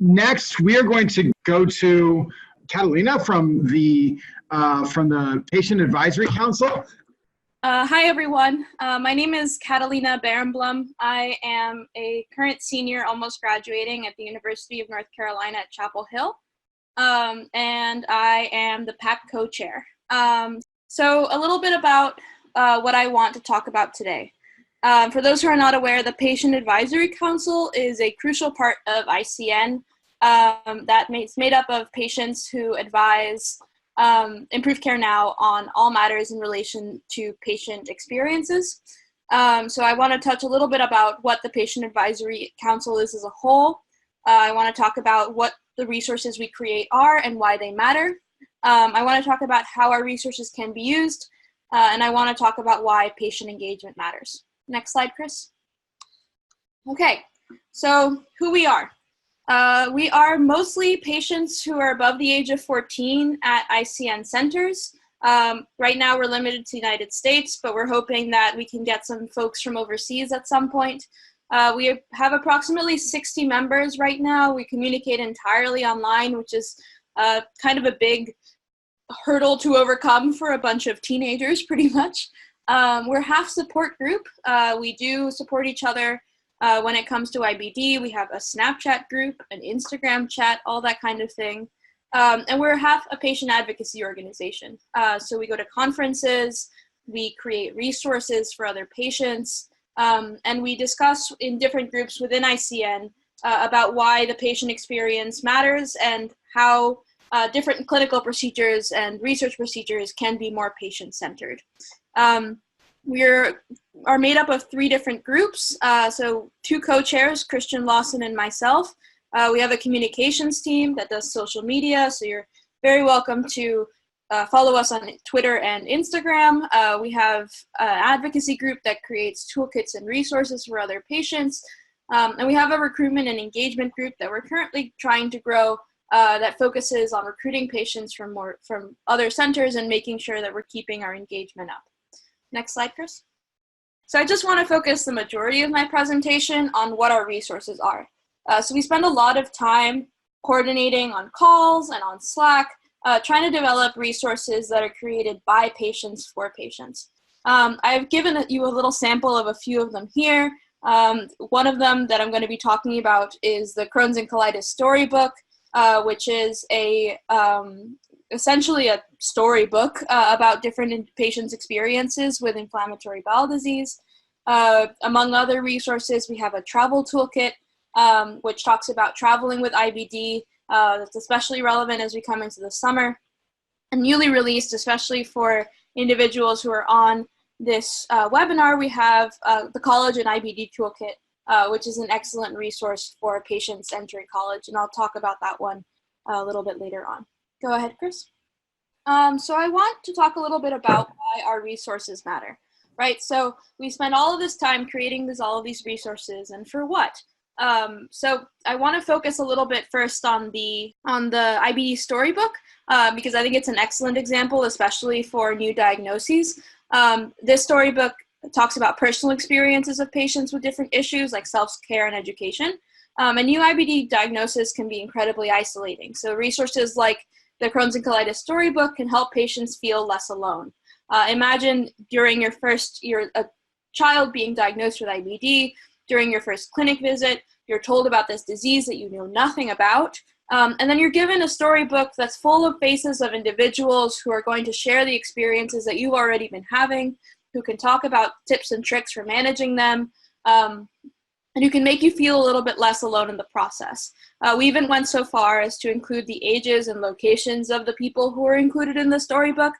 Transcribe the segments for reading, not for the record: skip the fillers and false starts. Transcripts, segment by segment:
Next, we are going to go to Catalina from the Patient Advisory Council. Hi, everyone. My name is Catalina Berenblum. I am a current senior, almost graduating at the University of North Carolina at Chapel Hill, and I am the PAC co-chair. So a little bit about what I want to talk about today. For those who are not aware, the Patient Advisory Council is a crucial part of ICN that's made up of patients who advise Improve Care Now on all matters in relation to patient experiences. So I want to touch a little bit about what the Patient Advisory Council is as a whole. I want to talk about what the resources we create are and why they matter. I want to talk about how our resources can be used, and I want to talk about why patient engagement matters. Next slide, Chris. Okay, so who we are. We are mostly patients who are above the age of 14 at ICN centers. Right now we're limited to the United States, but we're hoping that we can get some folks from overseas at some point. We have approximately 60 members right now. We communicate entirely online, which is kind of a big hurdle to overcome for a bunch of teenagers, pretty much. We're half support group. We do support each other when it comes to IBD. We have a Snapchat group, an Instagram chat, all that kind of thing. And we're half a patient advocacy organization. So we go to conferences, we create resources for other patients, and we discuss in different groups within ICN about why the patient experience matters and how different clinical procedures and research procedures can be more patient-centered. We are made up of 3 different groups, so 2 co-chairs, Christian Lawson and myself. We have a communications team that does social media, so you're very welcome to follow us on Twitter and Instagram. We have an advocacy group that creates toolkits and resources for other patients. And we have a recruitment and engagement group that we're currently trying to grow that focuses on recruiting patients from other centers and making sure that we're keeping our engagement up. Next slide, Chris. So I just want to focus the majority of my presentation on what our resources are. So we spend a lot of time coordinating on calls and on Slack, trying to develop resources that are created by patients for patients. I've given you a little sample of a few of them here. One of them that I'm going to be talking about is the Crohn's and Colitis Storybook, which is essentially a storybook about different patients' experiences with inflammatory bowel disease. Among other resources, we have a travel toolkit, which talks about traveling with IBD. That's especially relevant as we come into the summer. And newly released, especially for individuals who are on this webinar, we have the College and IBD Toolkit, which is an excellent resource for patients entering college, and I'll talk about that one a little bit later on. Go ahead, Chris. So I want to talk a little bit about why our resources matter, right? So we spend all of this time creating all of these resources, and for what? So I want to focus a little bit first on the IBD storybook, because I think it's an excellent example, especially for new diagnoses. This storybook talks about personal experiences of patients with different issues like self-care and education. And new IBD diagnosis can be incredibly isolating. So resources like the Crohn's and Colitis Storybook can help patients feel less alone. Imagine during you're a child being diagnosed with IBD, during your first clinic visit, you're told about this disease that you know nothing about, and then you're given a storybook that's full of faces of individuals who are going to share the experiences that you've already been having, who can talk about tips and tricks for managing them, and who can make you feel a little bit less alone in the process. We even went so far as to include the ages and locations of the people who are included in the storybook,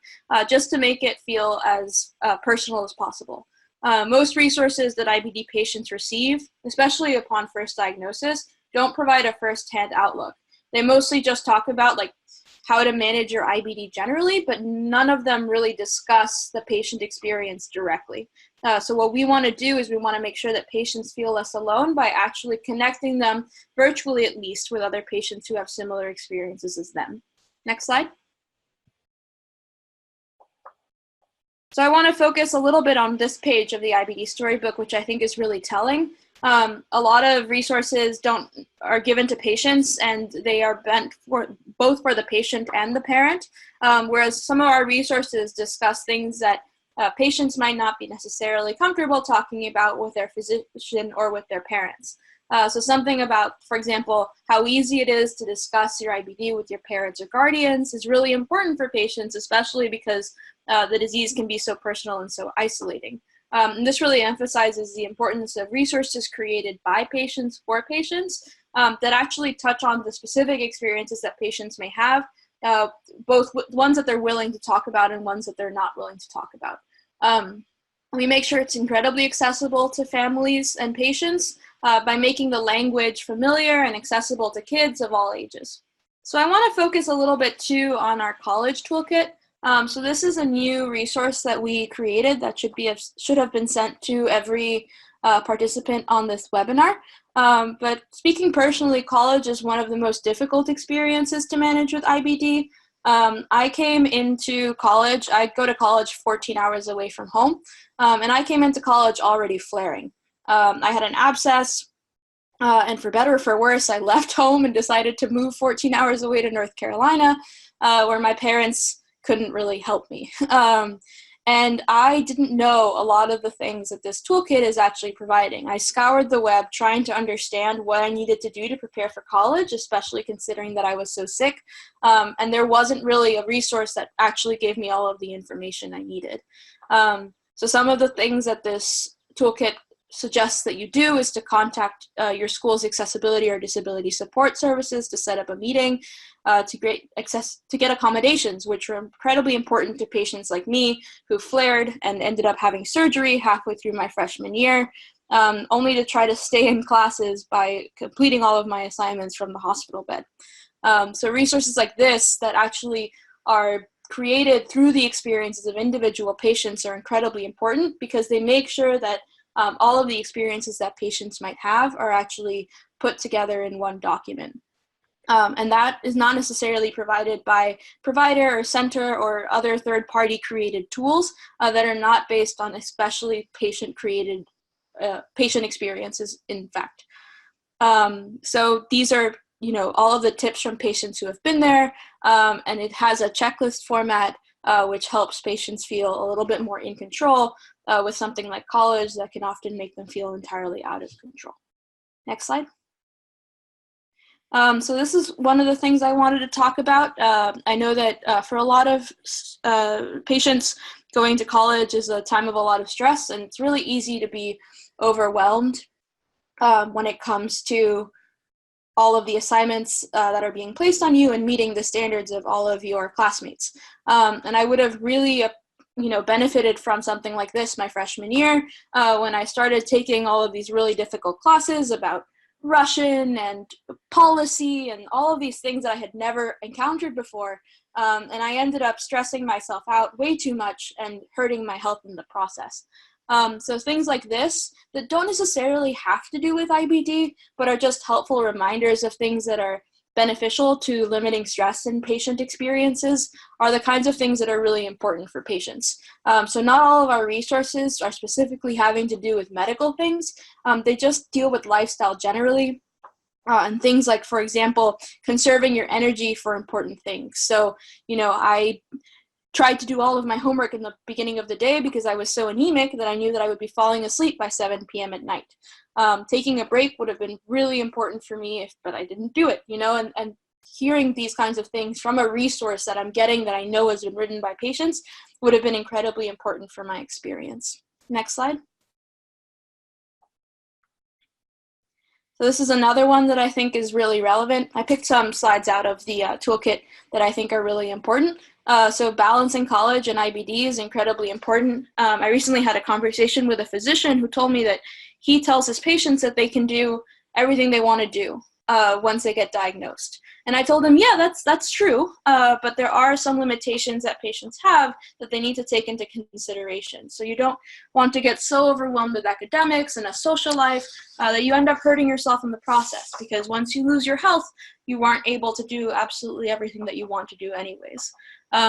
just to make it feel as personal as possible. Most resources that IBD patients receive, especially upon first diagnosis, don't provide a first-hand outlook. They mostly just talk about like how to manage your IBD generally, but none of them really discuss the patient experience directly. So what we want to do is we want to make sure that patients feel less alone by actually connecting them, virtually at least, with other patients who have similar experiences as them. Next slide. So I want to focus a little bit on this page of the IBD storybook, which I think is really telling. A lot of resources are given to patients, and they are meant for both for the patient and the parent, whereas some of our resources discuss things that patients might not be necessarily comfortable talking about with their physician or with their parents. So something about, for example, how easy it is to discuss your IBD with your parents or guardians is really important for patients, especially because the disease can be so personal and so isolating. And this really emphasizes the importance of resources created by patients for patients that actually touch on the specific experiences that patients may have, both ones that they're willing to talk about and ones that they're not willing to talk about. We make sure it's incredibly accessible to families and patients by making the language familiar and accessible to kids of all ages. So I want to focus a little bit too on our college toolkit. So this is a new resource that we created that should have been sent to every participant on this webinar. But speaking personally, college is one of the most difficult experiences to manage with IBD. I came into college, I go to college 14 hours away from home, and I came into college already flaring. I had an abscess, and for better or for worse, I left home and decided to move 14 hours away to North Carolina, where my parents couldn't really help me. And I didn't know a lot of the things that this toolkit is actually providing. I scoured the web trying to understand what I needed to do to prepare for college, especially considering that I was so sick. And there wasn't really a resource that actually gave me all of the information I needed. So some of the things that this toolkit suggests that you do is to contact your school's accessibility or disability support services to set up a meeting to get accommodations, which are incredibly important to patients like me who flared and ended up having surgery halfway through my freshman year, only to try to stay in classes by completing all of my assignments from the hospital bed. So resources like this that actually are created through the experiences of individual patients are incredibly important because they make sure that all of the experiences that patients might have are actually put together in one document. And that is not necessarily provided by provider or center or other third-party created tools that are not based on especially patient-created patient experiences, in fact. So these are, all of the tips from patients who have been there, and it has a checklist format which helps patients feel a little bit more in control with something like college that can often make them feel entirely out of control. Next slide. So this is one of the things I wanted to talk about. I know that for a lot of patients, going to college is a time of a lot of stress, and it's really easy to be overwhelmed when it comes to all of the assignments that are being placed on you and meeting the standards of all of your classmates. And I would have really benefited from something like this my freshman year when I started taking all of these really difficult classes about Russian and policy and all of these things that I had never encountered before. And I ended up stressing myself out way too much and hurting my health in the process. So things like this that don't necessarily have to do with IBD, but are just helpful reminders of things that are beneficial to limiting stress in patient experiences are the kinds of things that are really important for patients. So not all of our resources are specifically having to do with medical things. They just deal with lifestyle generally. And things like, for example, conserving your energy for important things. So, I tried to do all of my homework in the beginning of the day because I was so anemic that I knew that I would be falling asleep by 7 p.m. at night. Taking a break would have been really important for me, but I didn't do it, and hearing these kinds of things from a resource that I'm getting that I know has been written by patients would have been incredibly important for my experience. Next slide. So this is another one that I think is really relevant. I picked some slides out of the toolkit that I think are really important. So balancing college and IBD is incredibly important. I recently had a conversation with a physician who told me that he tells his patients that they can do everything they want to do once they get diagnosed. And I told him, yeah, that's true, but there are some limitations that patients have that they need to take into consideration. So you don't want to get so overwhelmed with academics and a social life that you end up hurting yourself in the process, because once you lose your health, you aren't able to do absolutely everything that you want to do anyways.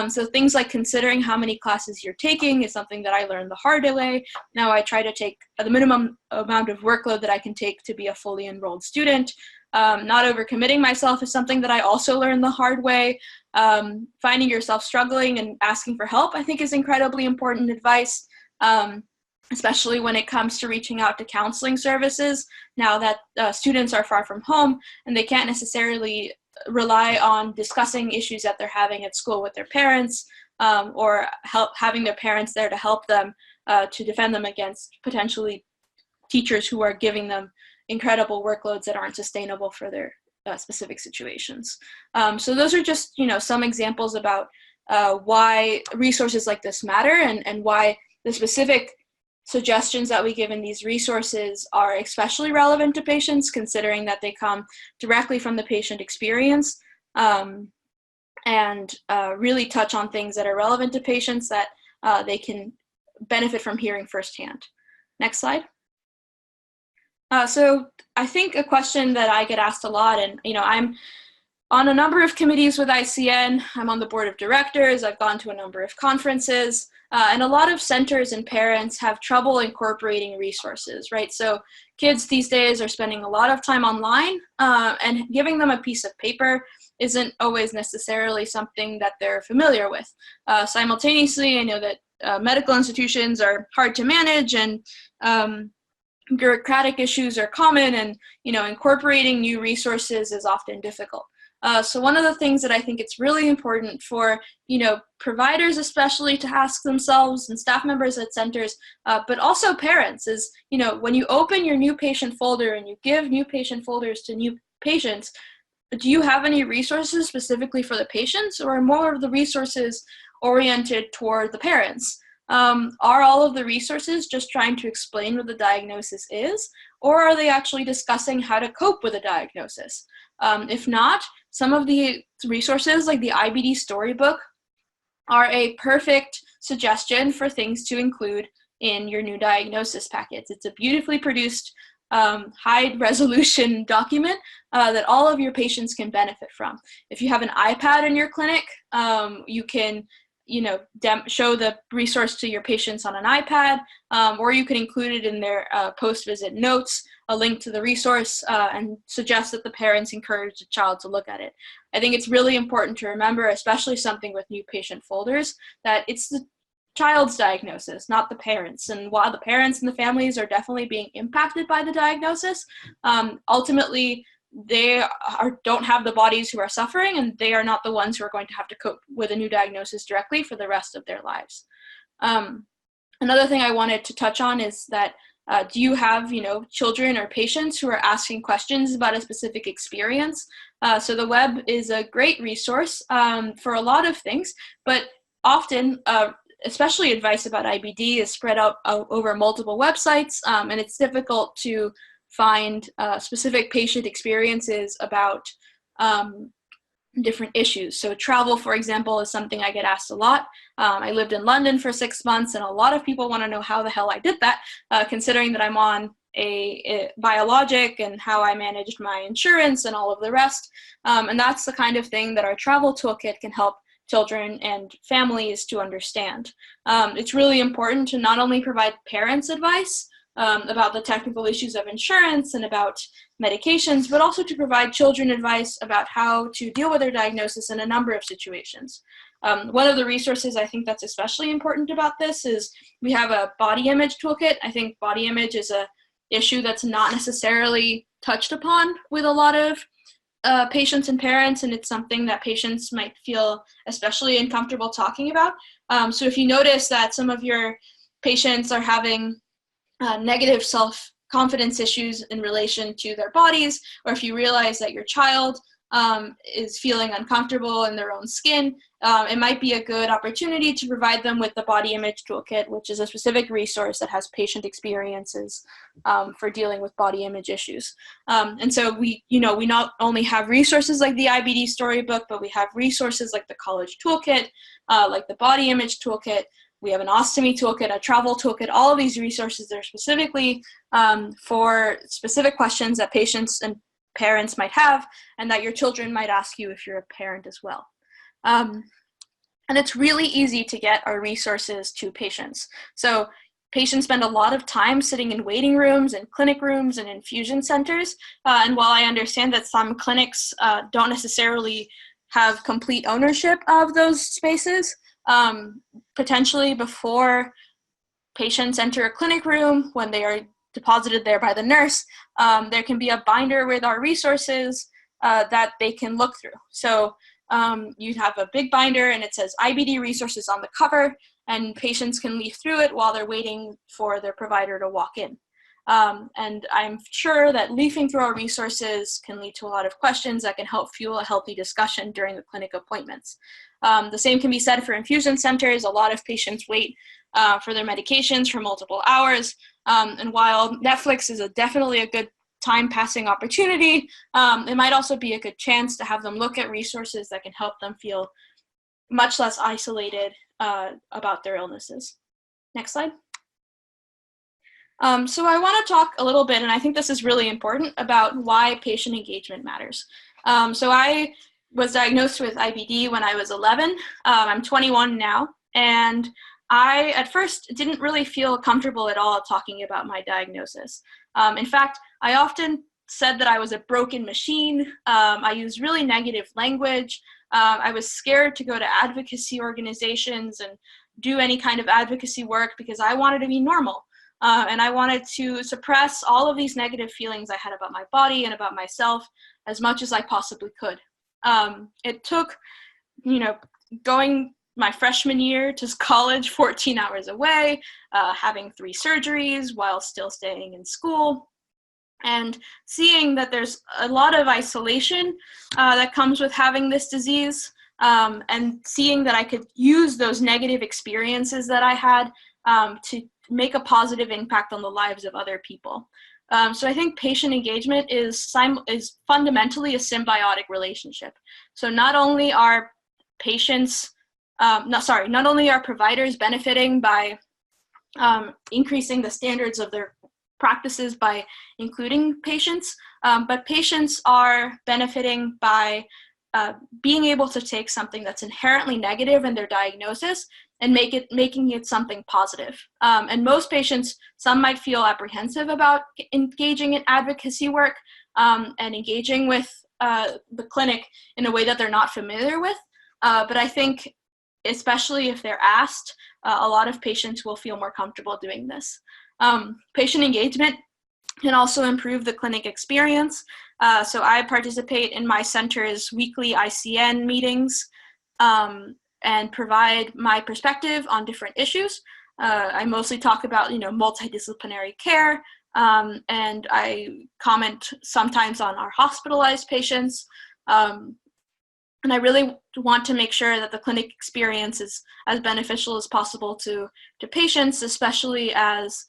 So things like considering how many classes you're taking is something that I learned the hard way. Now I try to take the minimum amount of workload that I can take to be a fully enrolled student. Not overcommitting myself is something that I also learned the hard way. Finding yourself struggling and asking for help, I think, is incredibly important advice, especially when it comes to reaching out to counseling services. Now that students are far from home and they can't necessarily rely on discussing issues that they're having at school with their parents, or having their parents there to help them to defend them against potentially teachers who are giving them incredible workloads that aren't sustainable for their specific situations. So those are just, some examples about why resources like this matter, and why the specific suggestions that we give in these resources are especially relevant to patients, considering that they come directly from the patient experience, and really touch on things that are relevant to patients that they can benefit from hearing firsthand. Next slide. So I think a question that I get asked a lot, and I'm on a number of committees with ICN, I'm on the board of directors, I've gone to a number of conferences, and a lot of centers and parents have trouble incorporating resources, right? So kids these days are spending a lot of time online, and giving them a piece of paper isn't always necessarily something that they're familiar with. Simultaneously, I know that medical institutions are hard to manage, and bureaucratic issues are common, and incorporating new resources is often difficult. So one of the things that I think it's really important for providers especially to ask themselves, and staff members at centers, but also parents, is when you open your new patient folder and you give new patient folders to new patients, do you have any resources specifically for the patients, or are more of the resources oriented toward the parents? Are all of the resources just trying to explain what the diagnosis is, or are they actually discussing how to cope with a diagnosis? If not, some of the resources like the IBD storybook are a perfect suggestion for things to include in your new diagnosis packets. It's a beautifully produced, high resolution document that all of your patients can benefit from. If you have an iPad in your clinic, you can show the resource to your patients on an iPad, or you can include it in their post-visit notes, a link to the resource, and suggest that the parents encourage the child to look at it. I think it's really important to remember, especially something with new patient folders, that it's the child's diagnosis, not the parents. And while the parents and the families are definitely being impacted by the diagnosis, ultimately, they don't have the bodies who are suffering, and they are not the ones who are going to have to cope with a new diagnosis directly for the rest of their lives. Another thing I wanted to touch on is that do you have children or patients who are asking questions about a specific experience? So the web is a great resource for a lot of things, but often especially advice about IBD is spread out over multiple websites, and it's difficult to find specific patient experiences about different issues. So travel, for example, is something I get asked a lot. I lived in London for 6 months, and a lot of people want to know how the hell I did that, considering that I'm on a biologic, and how I managed my insurance and all of the rest. And that's the kind of thing that our travel toolkit can help children and families to understand. It's really important to not only provide parents advice about the technical issues of insurance and about medications, but also to provide children advice about how to deal with their diagnosis in a number of situations. One of the resources I think that's especially important about this is we have a body image toolkit. I think body image is a issue that's not necessarily touched upon with a lot of patients and parents, and it's something that patients might feel especially uncomfortable talking about. So if you notice that some of your patients are having negative self-confidence issues in relation to their bodies, or if you realize that your child is feeling uncomfortable in their own skin, it might be a good opportunity to provide them with the body image toolkit, which is a specific resource that has patient experiences for dealing with body image issues. And so we not only have resources like the IBD storybook, but we have resources like the college toolkit, like the body image toolkit. We have an ostomy toolkit, a travel toolkit. All of these resources are specifically for specific questions that patients and parents might have, and that your children might ask you if you're a parent as well. And it's really easy to get our resources to patients. So patients spend a lot of time sitting in waiting rooms and clinic rooms and infusion centers. And while I understand that some clinics don't necessarily have complete ownership of those spaces, potentially before patients enter a clinic room, when they are deposited there by the nurse, there can be a binder with our resources that they can look through. So you have a big binder and it says IBD resources on the cover, and patients can leaf through it while they're waiting for their provider to walk in. And I'm sure that leafing through our resources can lead to a lot of questions that can help fuel a healthy discussion during the clinic appointments. The same can be said for infusion centers. A lot of patients wait for their medications for multiple hours. And while Netflix is definitely a good time-passing opportunity, it might also be a good chance to have them look at resources that can help them feel much less isolated about their illnesses. Next slide. So I want to talk a little bit, and I think this is really important, about why patient engagement matters. So I was diagnosed with IBD when I was 11. I'm 21 now, and I, at first, didn't really feel comfortable at all talking about my diagnosis. In fact, I often said that I was a broken machine. I used really negative language. I was scared to go to advocacy organizations and do any kind of advocacy work because I wanted to be normal. And I wanted to suppress all of these negative feelings I had about my body and about myself as much as I possibly could. It took, going my freshman year to college 14 hours away, having 3 surgeries while still staying in school, and seeing that there's a lot of isolation that comes with having this disease, and seeing that I could use those negative experiences that I had to make a positive impact on the lives of other people. So I think patient engagement is fundamentally a symbiotic relationship. So not only are not only are providers benefiting by increasing the standards of their practices by including patients, but patients are benefiting by being able to take something that's inherently negative in their diagnosis and making it something positive. And most patients, some might feel apprehensive about engaging in advocacy work and engaging with the clinic in a way that they're not familiar with. But I think, especially if they're asked, a lot of patients will feel more comfortable doing this. Patient engagement can also improve the clinic experience. So I participate in my center's weekly ICN meetings and provide my perspective on different issues. I mostly talk about, multidisciplinary care, and I comment sometimes on our hospitalized patients. And I really want to make sure that the clinic experience is as beneficial as possible to patients, especially as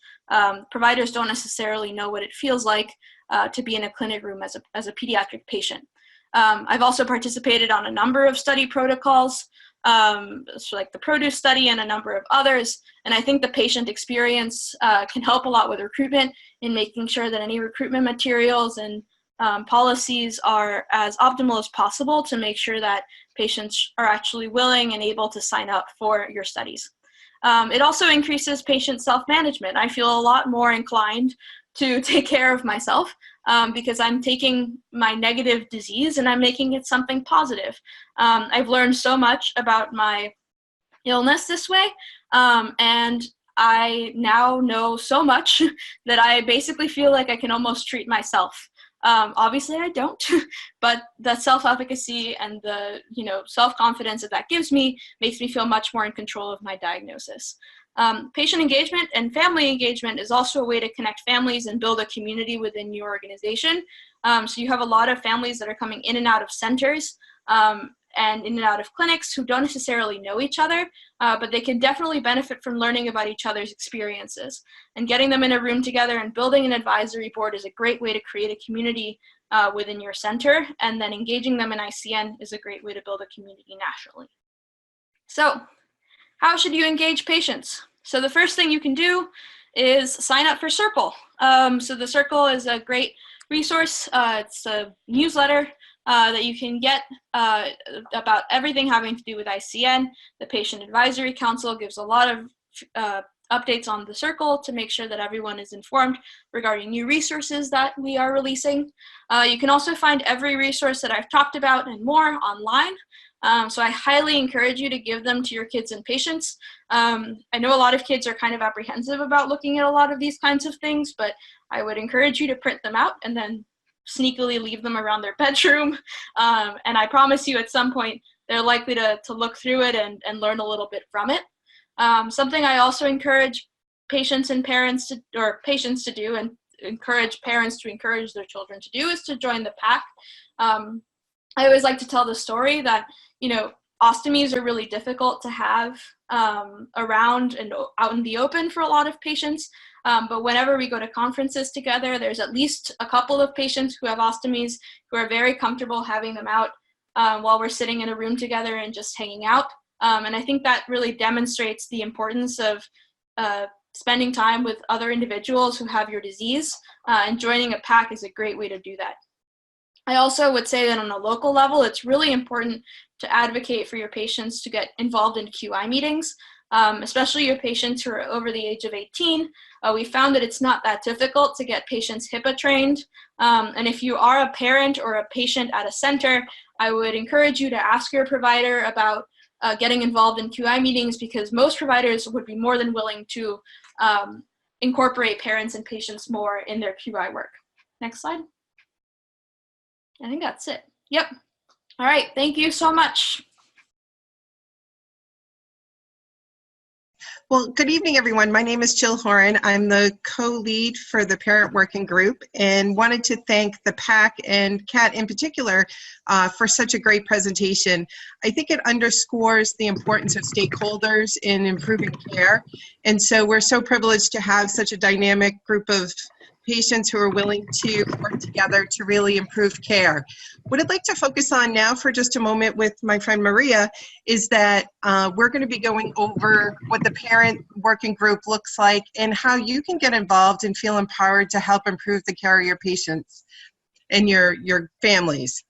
providers don't necessarily know what it feels like to be in a clinic room as a pediatric patient. I've also participated on a number of study protocols, so like the Produce study and a number of others, and I think the patient experience can help a lot with recruitment in making sure that any recruitment materials and policies are as optimal as possible to make sure that patients are actually willing and able to sign up for your studies. It also increases patient self-management. I feel a lot more inclined to take care of myself because I'm taking my negative disease and I'm making it something positive. I've learned so much about my illness this way, and I now know so much that I basically feel like I can almost treat myself. Obviously I don't, but the self-efficacy and the self-confidence that gives me makes me feel much more in control of my diagnosis. Patient engagement and family engagement is also a way to connect families and build a community within your organization. So you have a lot of families that are coming in and out of centers and in and out of clinics who don't necessarily know each other, but they can definitely benefit from learning about each other's experiences. And getting them in a room together and building an advisory board is a great way to create a community within your center, and then engaging them in ICN is a great way to build a community nationally. So how should you engage patients? So the first thing you can do is sign up for Circle. So the Circle is a great resource. It's a newsletter that you can get about everything having to do with ICN. The Patient Advisory Council gives a lot of updates on the circle to make sure that everyone is informed regarding new resources that we are releasing. You can also find every resource that I've talked about and more online. So I highly encourage you to give them to your kids and patients. I know a lot of kids are kind of apprehensive about looking at a lot of these kinds of things, but I would encourage you to print them out and then sneakily leave them around their bedroom. And I promise you at some point, they're likely to look through it and learn a little bit from it. Something I also encourage patients and parents to, or patients to do, and encourage parents to encourage their children to do, is to join the PAC. I always like to tell the story that, you know, ostomies are really difficult to have around and out in the open for a lot of patients. But whenever we go to conferences together, there's at least a couple of patients who have ostomies who are very comfortable having them out while we're sitting in a room together and just hanging out. And I think that really demonstrates the importance of spending time with other individuals who have your disease, and joining a PAC is a great way to do that. I also would say that on a local level, it's really important to advocate for your patients to get involved in QI meetings, especially your patients who are over the age of 18. We found that it's not that difficult to get patients HIPAA trained. And if you are a parent or a patient at a center, I would encourage you to ask your provider about getting involved in QI meetings, because most providers would be more than willing to incorporate parents and patients more in their QI work. Next slide. I think that's it. Yep. All right. Thank you so much. Well, good evening, everyone. My name is Jill Horan. I'm the co-lead for the Parent Working Group, and wanted to thank the PAC and Kat in particular for such a great presentation. I think it underscores the importance of stakeholders in improving care, and so we're so privileged to have such a dynamic group of patients who are willing to work together to really improve care. What I'd like to focus on now for just a moment with my friend Maria is that we're going to be going over what the Parent Working Group looks like and how you can get involved and feel empowered to help improve the care of your patients and your families.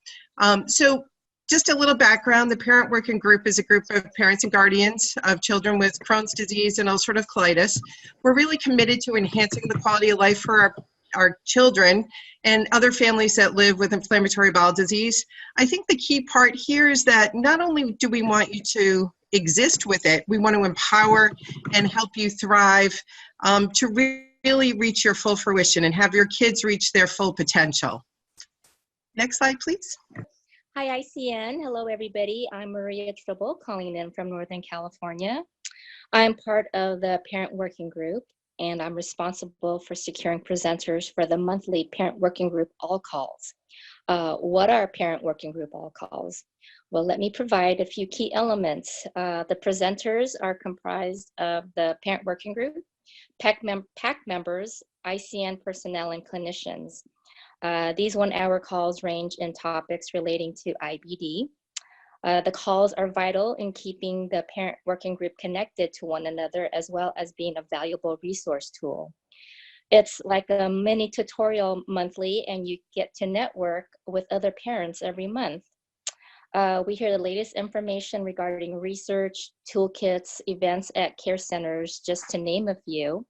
So just a little background, the Parent Working Group is a group of parents and guardians of children with Crohn's disease and ulcerative colitis. We're really committed to enhancing the quality of life for our children and other families that live with inflammatory bowel disease. I think the key part here is that not only do we want you to exist with it, we want to empower and help you thrive to really reach your full fruition and have your kids reach their full potential. Next slide, please. Hi, ICN. Hello, everybody. I'm Maria Tribble, calling in from Northern California. I'm part of the Parent Working Group, and I'm responsible for securing presenters for the monthly Parent Working Group All Calls. What are Parent Working Group All Calls? Well, let me provide a few key elements. The presenters are comprised of the Parent Working Group, PAC members, ICN personnel, and clinicians. These 1-hour calls range in topics relating to IBD. The calls are vital in keeping the Parent Working Group connected to one another, as well as being a valuable resource tool. It's like a mini tutorial monthly, and you get to network with other parents every month. We hear the latest information regarding research, toolkits, events at care centers, just to name a few.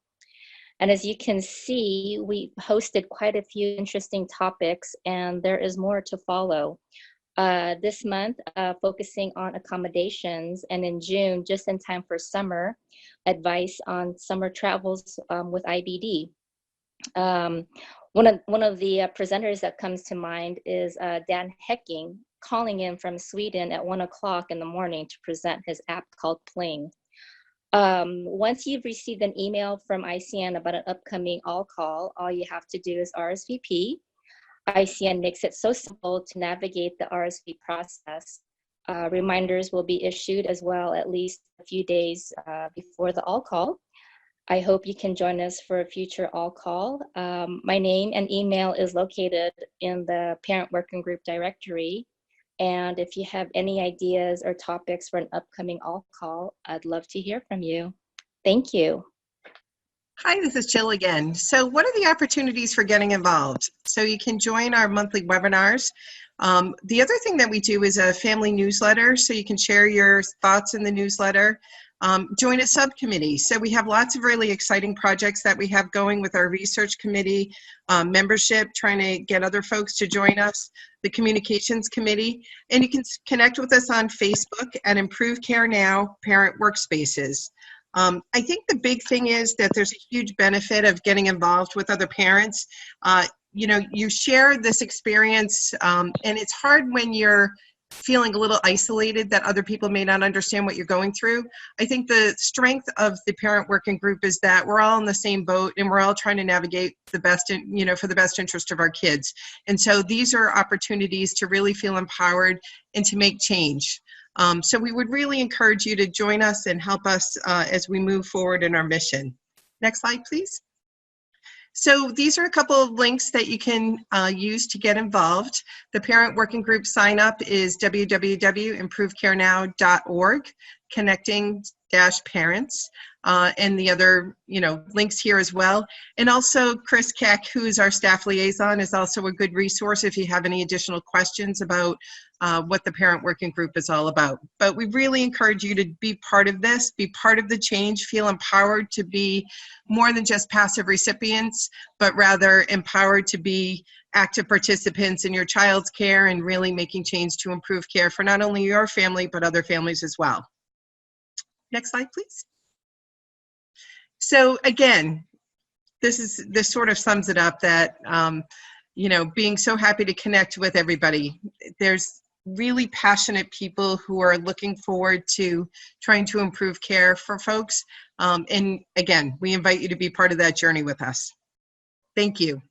And as you can see, we hosted quite a few interesting topics, and there is more to follow. This month, focusing on accommodations, and in June, just in time for summer, advice on summer travels with IBD. One of the presenters that comes to mind is Dan Hecking, calling in from Sweden at 1 o'clock in the morning to present his app called Pling. Once you've received an email from ICN about an upcoming all call, all you have to do is RSVP. ICN makes it so simple to navigate the RSVP process. Reminders will be issued as well at least a few days before the all call. I hope you can join us for a future all call. My name and email is located in the Parent Working Group directory. And if you have any ideas or topics for an upcoming all call, I'd love to hear from you. Thank you. Hi, this is Jill again. So what are the opportunities for getting involved? So you can join our monthly webinars. The other thing that we do is a family newsletter, so you can share your thoughts in the newsletter. Join a subcommittee. So we have lots of really exciting projects that we have going with our research committee, membership, trying to get other folks to join us, the communications committee, and you can connect with us on Facebook at Improve Care Now Parent Workspaces. I think the big thing is that there's a huge benefit of getting involved with other parents. You know, you share this experience, and it's hard when you're feeling a little isolated that other people may not understand what you're going through. I think the strength of the parent working group is that we're all in the same boat and we're all trying to navigate the best, for the best interest of our kids. And so these are opportunities to really feel empowered and to make change. So we would really encourage you to join us and help us as we move forward in our mission. Next slide, please. So these are a couple of links that you can use to get involved. The parent working group sign up is www.improvecarenow.org, connecting-parents, and the other links here as well. And also Chris Keck, who is our staff liaison, is also a good resource if you have any additional questions about what the parent working group is all about. But we really encourage you to be part of this, be part of the change, feel empowered to be more than just passive recipients, but rather empowered to be active participants in your child's care and really making change to improve care for not only your family, but other families as well. Next slide, please. So again, this sort of sums it up that, being so happy to connect with everybody. There's really passionate people who are looking forward to trying to improve care for folks. And again, we invite you to be part of that journey with us. Thank you.